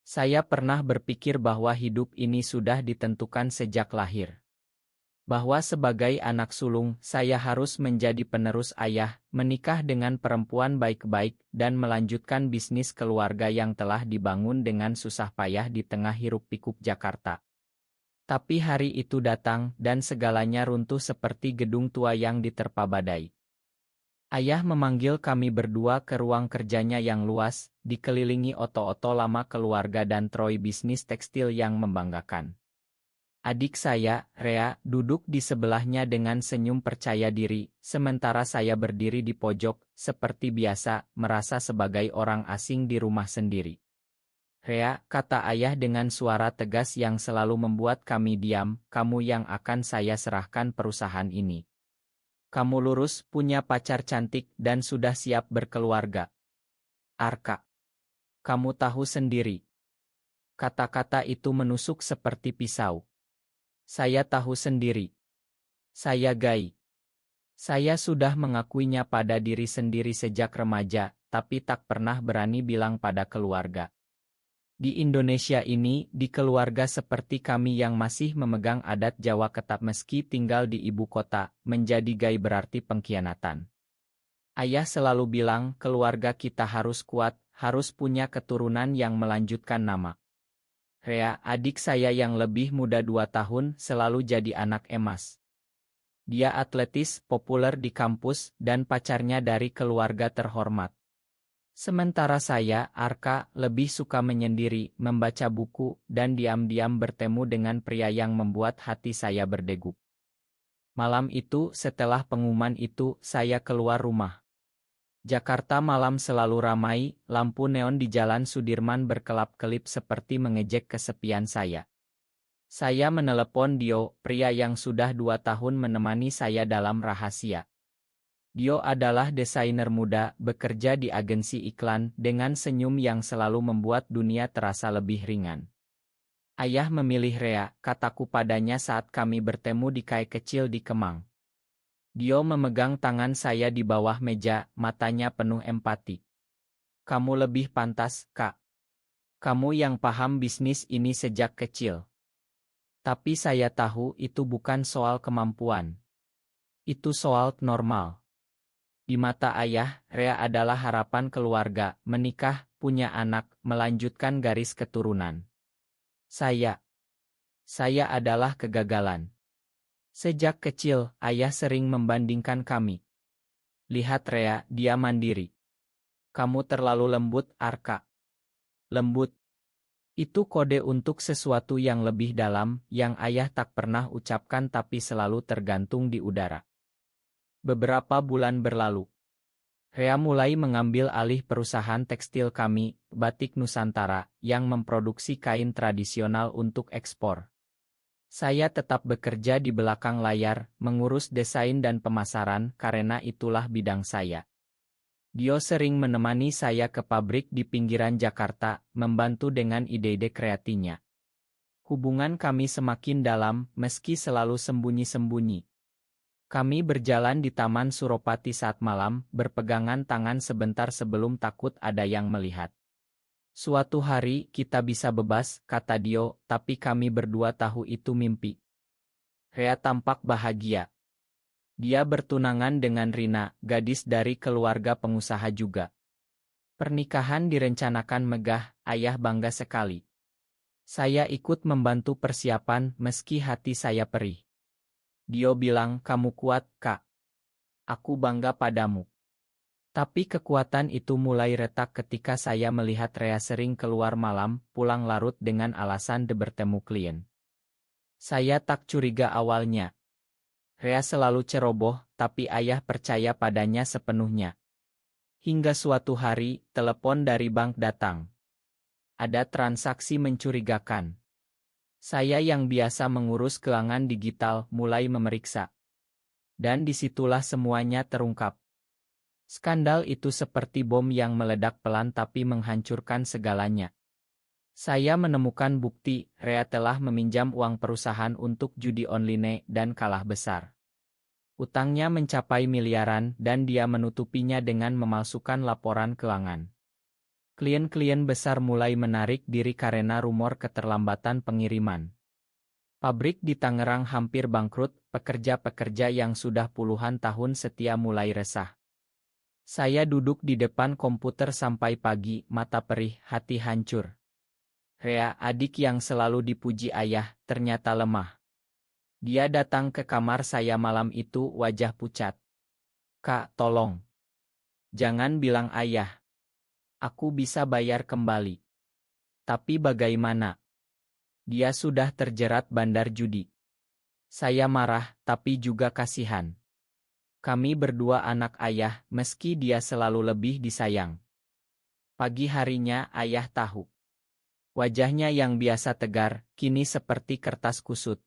Saya pernah berpikir bahwa hidup ini sudah ditentukan sejak lahir. Bahwa sebagai anak sulung, saya harus menjadi penerus ayah, menikah dengan perempuan baik-baik, dan melanjutkan bisnis keluarga yang telah dibangun dengan susah payah di tengah hiruk-pikuk Jakarta. Tapi hari itu datang, dan segalanya runtuh seperti gedung tua yang diterpa badai. Ayah memanggil kami berdua ke ruang kerjanya yang luas, dikelilingi oto-oto lama keluarga dan troi bisnis tekstil yang membanggakan. Adik saya, Rea, duduk di sebelahnya dengan senyum percaya diri, sementara saya berdiri di pojok, seperti biasa, merasa sebagai orang asing di rumah sendiri. Rea, kata ayah dengan suara tegas yang selalu membuat kami diam, kamu yang akan saya serahkan perusahaan ini. Kamu lurus, punya pacar cantik, dan sudah siap berkeluarga. Arka. Kamu tahu sendiri. Kata-kata itu menusuk seperti pisau. Saya tahu sendiri. Saya Gai. Saya sudah mengakuinya pada diri sendiri sejak remaja, tapi tak pernah berani bilang pada keluarga. Di Indonesia ini, di keluarga seperti kami yang masih memegang adat Jawa ketat meski tinggal di ibu kota, menjadi Gai berarti pengkhianatan. Ayah selalu bilang keluarga kita harus kuat, harus punya keturunan yang melanjutkan nama. Rea, adik saya yang lebih muda 2 tahun, selalu jadi anak emas. Dia atletis, populer di kampus, dan pacarnya dari keluarga terhormat. Sementara saya, Arka, lebih suka menyendiri, membaca buku, dan diam-diam bertemu dengan pria yang membuat hati saya berdegup. Malam itu, setelah pengumuman itu, saya keluar rumah. Jakarta malam selalu ramai, lampu neon di Jalan Sudirman berkelap-kelip seperti mengejek kesepian saya. Saya menelepon Dio, pria yang sudah 2 tahun menemani saya dalam rahasia. Dio adalah desainer muda, bekerja di agensi iklan, dengan senyum yang selalu membuat dunia terasa lebih ringan. Ayah memilih Rea, kataku padanya saat kami bertemu di kai kecil di Kemang. Dio memegang tangan saya di bawah meja, matanya penuh empati. Kamu lebih pantas, Kak. Kamu yang paham bisnis ini sejak kecil. Tapi saya tahu itu bukan soal kemampuan. Itu soal normal. Di mata ayah, Rea adalah harapan keluarga, menikah, punya anak, melanjutkan garis keturunan. Saya adalah kegagalan. Sejak kecil, ayah sering membandingkan kami. Lihat Rea, dia mandiri. Kamu terlalu lembut, Arka. Lembut. Itu kode untuk sesuatu yang lebih dalam, yang ayah tak pernah ucapkan tapi selalu tergantung di udara. Beberapa bulan berlalu. Rea mulai mengambil alih perusahaan tekstil kami, Batik Nusantara, yang memproduksi kain tradisional untuk ekspor. Saya tetap bekerja di belakang layar, mengurus desain dan pemasaran karena itulah bidang saya. Dio sering menemani saya ke pabrik di pinggiran Jakarta, membantu dengan ide-ide kreatifnya. Hubungan kami semakin dalam, meski selalu sembunyi-sembunyi. Kami berjalan di Taman Suropati saat malam, berpegangan tangan sebentar sebelum takut ada yang melihat. Suatu hari kita bisa bebas, kata Dio, tapi kami berdua tahu itu mimpi. Rea tampak bahagia. Dia bertunangan dengan Rina, gadis dari keluarga pengusaha juga. Pernikahan direncanakan megah, ayah bangga sekali. Saya ikut membantu persiapan meski hati saya perih. Dio bilang, kamu kuat, Kak. Aku bangga padamu. Tapi kekuatan itu mulai retak ketika saya melihat Rea sering keluar malam, pulang larut dengan alasan bertemu klien. Saya tak curiga awalnya. Rea selalu ceroboh, tapi ayah percaya padanya sepenuhnya. Hingga suatu hari, telepon dari bank datang. Ada transaksi mencurigakan. Saya yang biasa mengurus keuangan digital mulai memeriksa. Dan disitulah semuanya terungkap. Skandal itu seperti bom yang meledak pelan tapi menghancurkan segalanya. Saya menemukan bukti, Rea telah meminjam uang perusahaan untuk judi online dan kalah besar. Utangnya mencapai miliaran dan dia menutupinya dengan memalsukan laporan keuangan. Klien-klien besar mulai menarik diri karena rumor keterlambatan pengiriman. Pabrik di Tangerang hampir bangkrut, pekerja-pekerja yang sudah puluhan tahun setia mulai resah. Saya duduk di depan komputer sampai pagi, mata perih, hati hancur. Rea, adik yang selalu dipuji ayah, ternyata lemah. Dia datang ke kamar saya malam itu, wajah pucat. Kak, tolong. Jangan bilang ayah. Aku bisa bayar kembali. Tapi bagaimana? Dia sudah terjerat bandar judi. Saya marah, tapi juga kasihan. Kami berdua anak ayah, meski dia selalu lebih disayang. Pagi harinya ayah tahu. Wajahnya yang biasa tegar, kini seperti kertas kusut.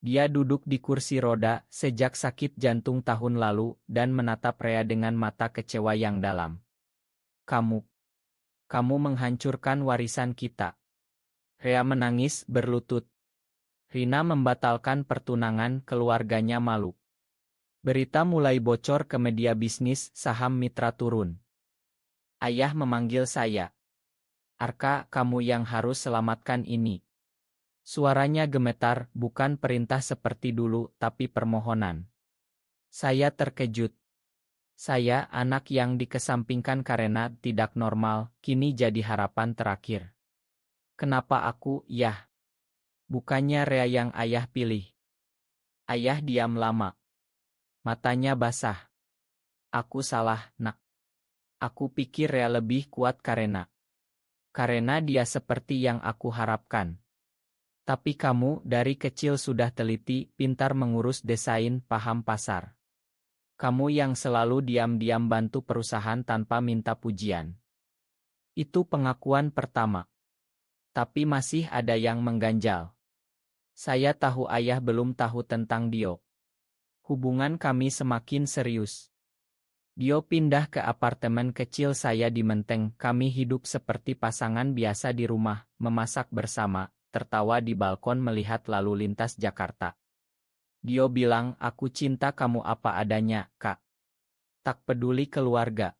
Dia duduk di kursi roda sejak sakit jantung tahun lalu dan menatap Rea dengan mata kecewa yang dalam. Kamu menghancurkan warisan kita. Rea menangis berlutut. Rina membatalkan pertunangan, keluarganya malu. Berita mulai bocor ke media bisnis, saham Mitra turun. Ayah memanggil saya. Arka, kamu yang harus selamatkan ini. Suaranya gemetar, bukan perintah seperti dulu, tapi permohonan. Saya terkejut. Saya, anak yang dikesampingkan karena tidak normal, kini jadi harapan terakhir. Kenapa aku, yah? Bukannya Rea yang ayah pilih. Ayah diam lama. Matanya basah. Aku salah, nak. Aku pikir Rea lebih kuat karena dia seperti yang aku harapkan. Tapi kamu dari kecil sudah teliti, pintar mengurus desain, paham pasar. Kamu yang selalu diam-diam bantu perusahaan tanpa minta pujian. Itu pengakuan pertama. Tapi masih ada yang mengganjal. Saya tahu ayah belum tahu tentang Dio. Hubungan kami semakin serius. Dio pindah ke apartemen kecil saya di Menteng. Kami hidup seperti pasangan biasa di rumah, memasak bersama, tertawa di balkon melihat lalu lintas Jakarta. Dio bilang, aku cinta kamu apa adanya, Kak. Tak peduli keluarga.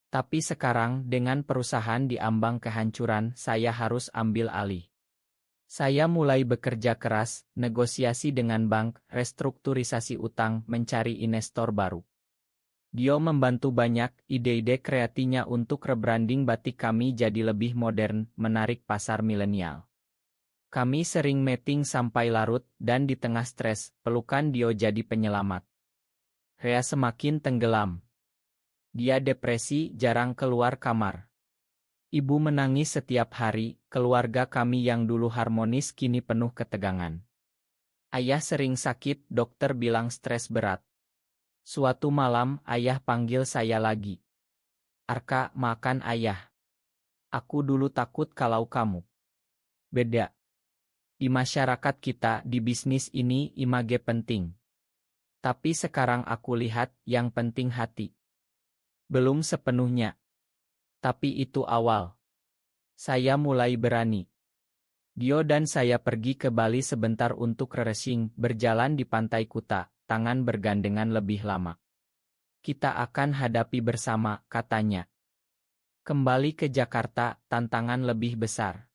Tapi sekarang, dengan perusahaan di ambang kehancuran, saya harus ambil alih. Saya mulai bekerja keras, negosiasi dengan bank, restrukturisasi utang, mencari investor baru. Dio membantu banyak, ide-ide kreatifnya untuk rebranding batik kami jadi lebih modern, menarik pasar milenial. Kami sering meeting sampai larut, dan di tengah stres, pelukan Dio jadi penyelamat. Rea semakin tenggelam. Dia depresi, jarang keluar kamar. Ibu menangis setiap hari, keluarga kami yang dulu harmonis kini penuh ketegangan. Ayah sering sakit, dokter bilang stres berat. Suatu malam, ayah panggil saya lagi. Arka, makan ayah. Aku dulu takut kalau kamu. Beda. Di masyarakat kita, di bisnis ini, image penting. Tapi sekarang aku lihat, yang penting hati. Belum sepenuhnya. Tapi itu awal. Saya mulai berani. Dio dan saya pergi ke Bali sebentar untuk refreshing, berjalan di pantai Kuta, tangan bergandengan lebih lama. Kita akan hadapi bersama, katanya. Kembali ke Jakarta, tantangan lebih besar.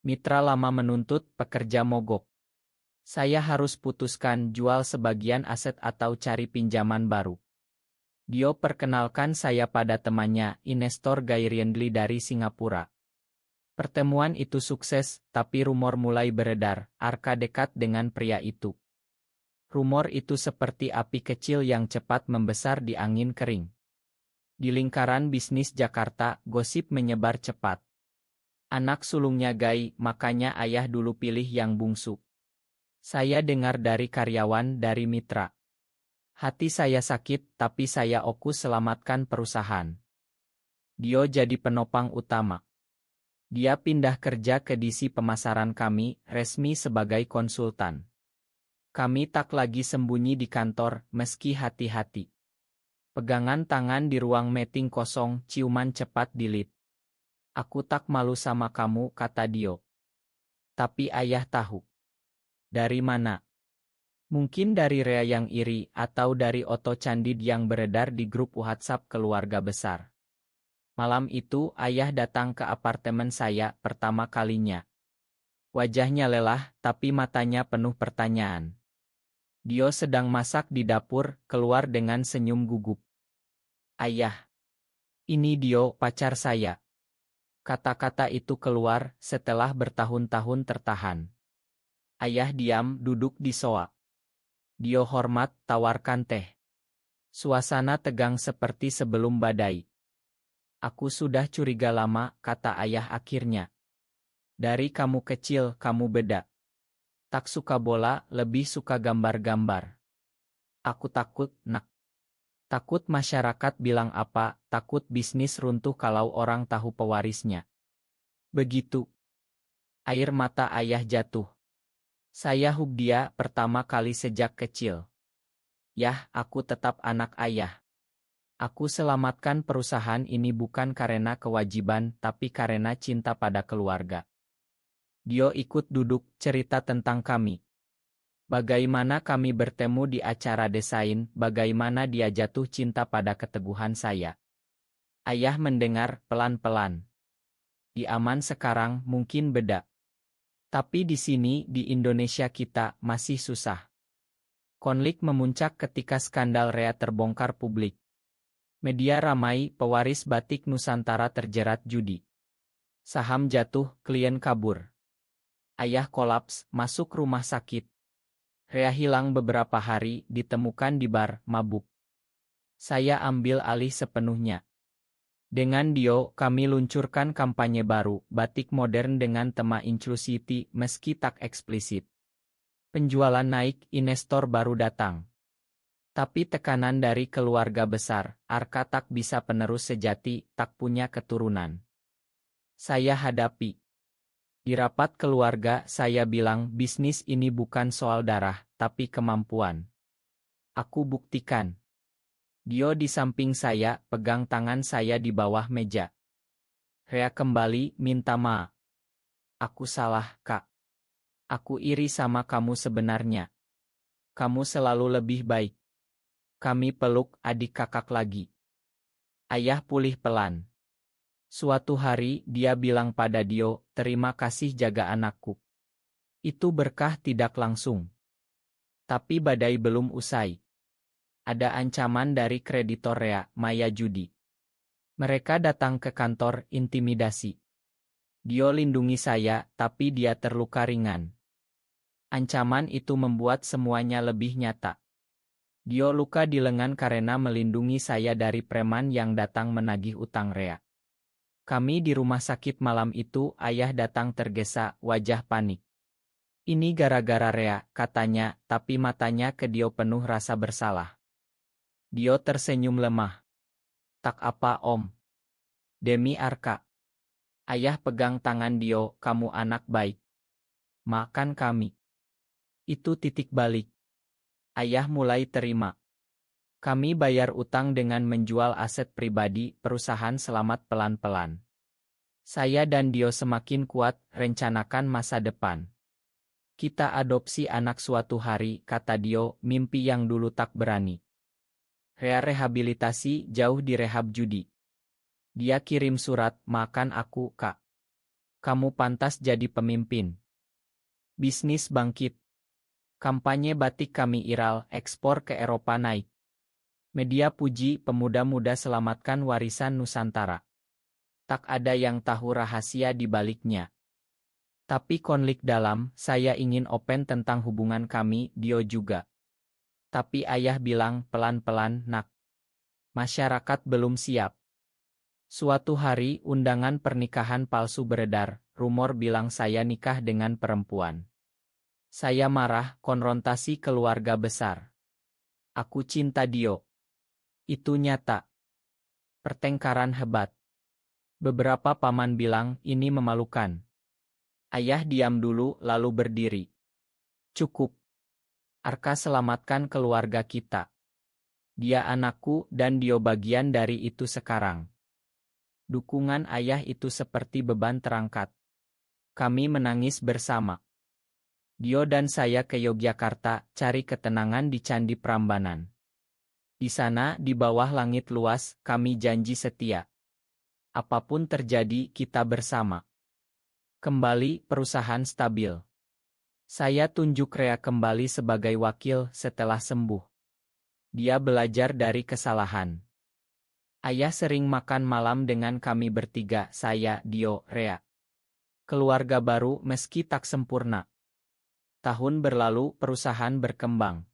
Mitra lama menuntut, pekerja mogok. Saya harus putuskan jual sebagian aset atau cari pinjaman baru. Dio perkenalkan saya pada temannya, investor Guy Riendly dari Singapura. Pertemuan itu sukses, tapi rumor mulai beredar, Arka dekat dengan pria itu. Rumor itu seperti api kecil yang cepat membesar di angin kering. Di lingkaran bisnis Jakarta, gosip menyebar cepat. Anak sulungnya Guy, makanya ayah dulu pilih yang bungsu. Saya dengar dari karyawan, dari mitra. Hati saya sakit, tapi saya fokus selamatkan perusahaan. Dio jadi penopang utama. Dia pindah kerja ke divisi pemasaran kami, resmi sebagai konsultan. Kami tak lagi sembunyi di kantor, meski hati-hati. Pegangan tangan di ruang meeting kosong, ciuman cepat di lift. Aku tak malu sama kamu, kata Dio. Tapi ayah tahu. Dari mana? Mungkin dari Rea yang iri, atau dari Oto Candid yang beredar di grup WhatsApp keluarga besar. Malam itu ayah datang ke apartemen saya pertama kalinya. Wajahnya lelah, tapi matanya penuh pertanyaan. Dio sedang masak di dapur, keluar dengan senyum gugup. Ayah, ini Dio, pacar saya. Kata-kata itu keluar setelah bertahun-tahun tertahan. Ayah diam, duduk di sofa. Dio hormat, tawarkan teh. Suasana tegang seperti sebelum badai. Aku sudah curiga lama, kata ayah akhirnya. Dari kamu kecil, kamu beda. Tak suka bola, lebih suka gambar-gambar. Aku takut, nak. Takut masyarakat bilang apa, takut bisnis runtuh kalau orang tahu pewarisnya. Begitu. Air mata ayah jatuh. Saya hub dia pertama kali sejak kecil. Yah, aku tetap anak ayah. Aku selamatkan perusahaan ini bukan karena kewajiban, tapi karena cinta pada keluarga. Dio ikut duduk, cerita tentang kami. Bagaimana kami bertemu di acara desain, bagaimana dia jatuh cinta pada keteguhan saya. Ayah mendengar pelan-pelan. Di Aman sekarang mungkin beda. Tapi di sini, di Indonesia kita, masih susah. Konflik memuncak ketika skandal Rea terbongkar publik. Media ramai, pewaris batik Nusantara terjerat judi. Saham jatuh, klien kabur. Ayah kolaps, masuk rumah sakit. Rea hilang beberapa hari, ditemukan di bar, mabuk. Saya ambil alih sepenuhnya. Dengan Dio, kami luncurkan kampanye baru, batik modern dengan tema inclusivity, meski tak eksplisit. Penjualan naik, investor baru datang. Tapi tekanan dari keluarga besar, Arka tak bisa penerus sejati, tak punya keturunan. Saya hadapi. Di rapat keluarga, saya bilang bisnis ini bukan soal darah, tapi kemampuan. Aku buktikan. Dio di samping saya, pegang tangan saya di bawah meja. Rea kembali, minta maaf. Aku salah, Kak. Aku iri sama kamu sebenarnya. Kamu selalu lebih baik. Kami peluk adik kakak lagi. Ayah pulih pelan. Suatu hari, dia bilang pada Dio, terima kasih jaga anakku. Itu berkah tidak langsung. Tapi badai belum usai. Ada ancaman dari kreditor Rea, Maya Judi. Mereka datang ke kantor, intimidasi. Dio lindungi saya, tapi dia terluka ringan. Ancaman itu membuat semuanya lebih nyata. Dio luka di lengan karena melindungi saya dari preman yang datang menagih utang Rea. Kami di rumah sakit malam itu, ayah datang tergesa, wajah panik. Ini gara-gara Rea, katanya, tapi matanya ke Dio penuh rasa bersalah. Dio tersenyum lemah. Tak apa om. Demi Arka. Ayah pegang tangan Dio, kamu anak baik. Makan kami. Itu titik balik. Ayah mulai terima. Kami bayar utang dengan menjual aset pribadi, perusahaan selamat pelan-pelan. Saya dan Dio semakin kuat, rencanakan masa depan. Kita adopsi anak suatu hari, kata Dio, mimpi yang dulu tak berani. Rea rehabilitasi, jauh di rehab judi. Dia kirim surat, makan aku, Kak. Kamu pantas jadi pemimpin. Bisnis bangkit. Kampanye batik kami viral, ekspor ke Eropa naik. Media puji, pemuda-muda selamatkan warisan Nusantara. Tak ada yang tahu rahasia di baliknya. Tapi konflik dalam, saya ingin open tentang hubungan kami, Dio juga. Tapi ayah bilang, pelan-pelan, nak. Masyarakat belum siap. Suatu hari, undangan pernikahan palsu beredar, rumor bilang saya nikah dengan perempuan. Saya marah, konfrontasi keluarga besar. Aku cinta Dio. Itu nyata. Pertengkaran hebat. Beberapa paman bilang, ini memalukan. Ayah diam dulu, lalu berdiri. Cukup. Arka selamatkan keluarga kita. Dia anakku, dan Dio bagian dari itu sekarang. Dukungan ayah itu seperti beban terangkat. Kami menangis bersama. Dio dan saya ke Yogyakarta, cari ketenangan di Candi Prambanan. Di sana, di bawah langit luas, kami janji setia. Apapun terjadi, kita bersama. Kembali, perusahaan stabil. Saya tunjuk Rea kembali sebagai wakil setelah sembuh. Dia belajar dari kesalahan. Ayah sering makan malam dengan kami bertiga, saya, Dio, Rea. Keluarga baru meski tak sempurna. Tahun berlalu, perusahaan berkembang.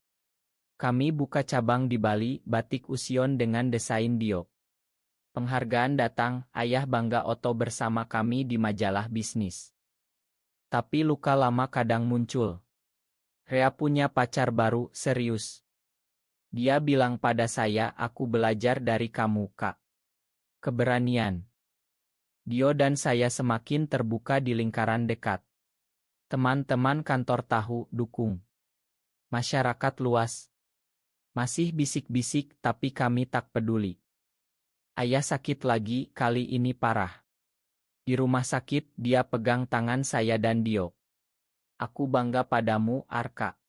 Kami buka cabang di Bali, Batik Usion dengan desain Dio. Penghargaan datang, ayah bangga Oto bersama kami di majalah bisnis. Tapi luka lama kadang muncul. Rea punya pacar baru, serius. Dia bilang pada saya, aku belajar dari kamu, Kak. Keberanian. Dio dan saya semakin terbuka di lingkaran dekat. Teman-teman kantor tahu, dukung. Masyarakat luas. Masih bisik-bisik, tapi kami tak peduli. Ayah sakit lagi, kali ini parah. Di rumah sakit, dia pegang tangan saya dan Dio. Aku bangga padamu, Arka.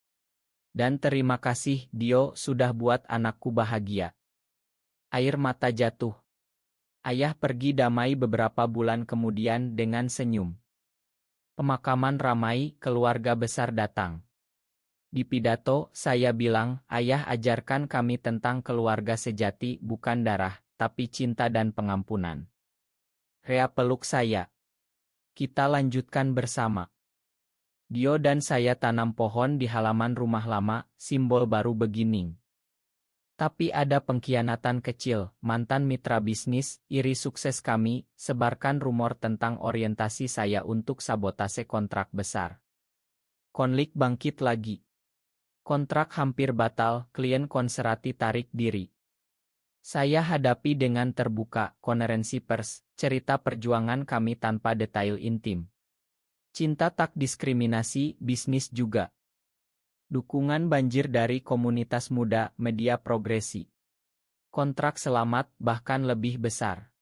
Dan terima kasih, Dio, sudah buat anakku bahagia. Air mata jatuh. Ayah pergi damai beberapa bulan kemudian dengan senyum. Pemakaman ramai, keluarga besar datang. Di pidato, saya bilang, ayah ajarkan kami tentang keluarga sejati, bukan darah, tapi cinta dan pengampunan. Rea peluk saya. Kita lanjutkan bersama. Dio dan saya tanam pohon di halaman rumah lama, simbol baru beginning. Tapi ada pengkhianatan kecil, mantan mitra bisnis, iri sukses kami, sebarkan rumor tentang orientasi saya untuk sabotase kontrak besar. Konflik bangkit lagi. Kontrak hampir batal, klien konserati tarik diri. Saya hadapi dengan terbuka, konferensi pers, cerita perjuangan kami tanpa detail intim. Cinta tak diskriminasi, bisnis juga. Dukungan banjir dari komunitas muda, media progresi. Kontrak selamat, bahkan lebih besar.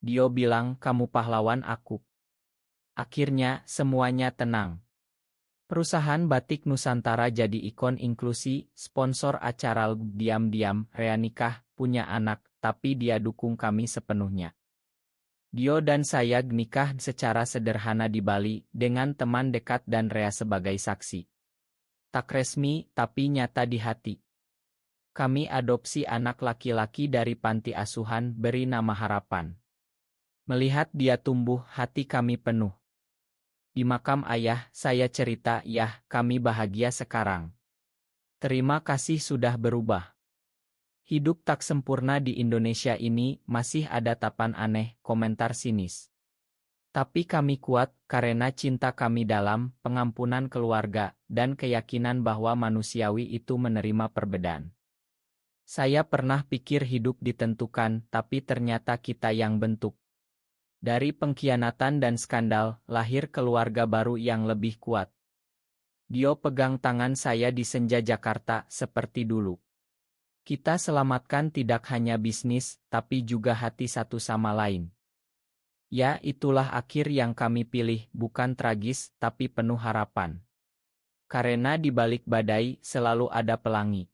Dio bilang, kamu pahlawan aku. Akhirnya, semuanya tenang. Perusahaan Batik Nusantara jadi ikon inklusi, sponsor acara diam-diam, Rea nikah, punya anak, tapi dia dukung kami sepenuhnya. Dio dan saya nikah secara sederhana di Bali, dengan teman dekat dan Rea sebagai saksi. Tak resmi, tapi nyata di hati. Kami adopsi anak laki-laki dari panti asuhan, beri nama Harapan. Melihat dia tumbuh, hati kami penuh. Di makam ayah, saya cerita, yah, kami bahagia sekarang. Terima kasih sudah berubah. Hidup tak sempurna di Indonesia ini, masih ada tapan aneh, komentar sinis. Tapi kami kuat, karena cinta kami dalam, pengampunan keluarga, dan keyakinan bahwa manusiawi itu menerima perbedaan. Saya pernah pikir hidup ditentukan, tapi ternyata kita yang bentuk. Dari pengkhianatan dan skandal, lahir keluarga baru yang lebih kuat. Dio pegang tangan saya di senja Jakarta, seperti dulu. Kita selamatkan tidak hanya bisnis, tapi juga hati satu sama lain. Ya, itulah akhir yang kami pilih, bukan tragis, tapi penuh harapan. Karena di balik badai, selalu ada pelangi.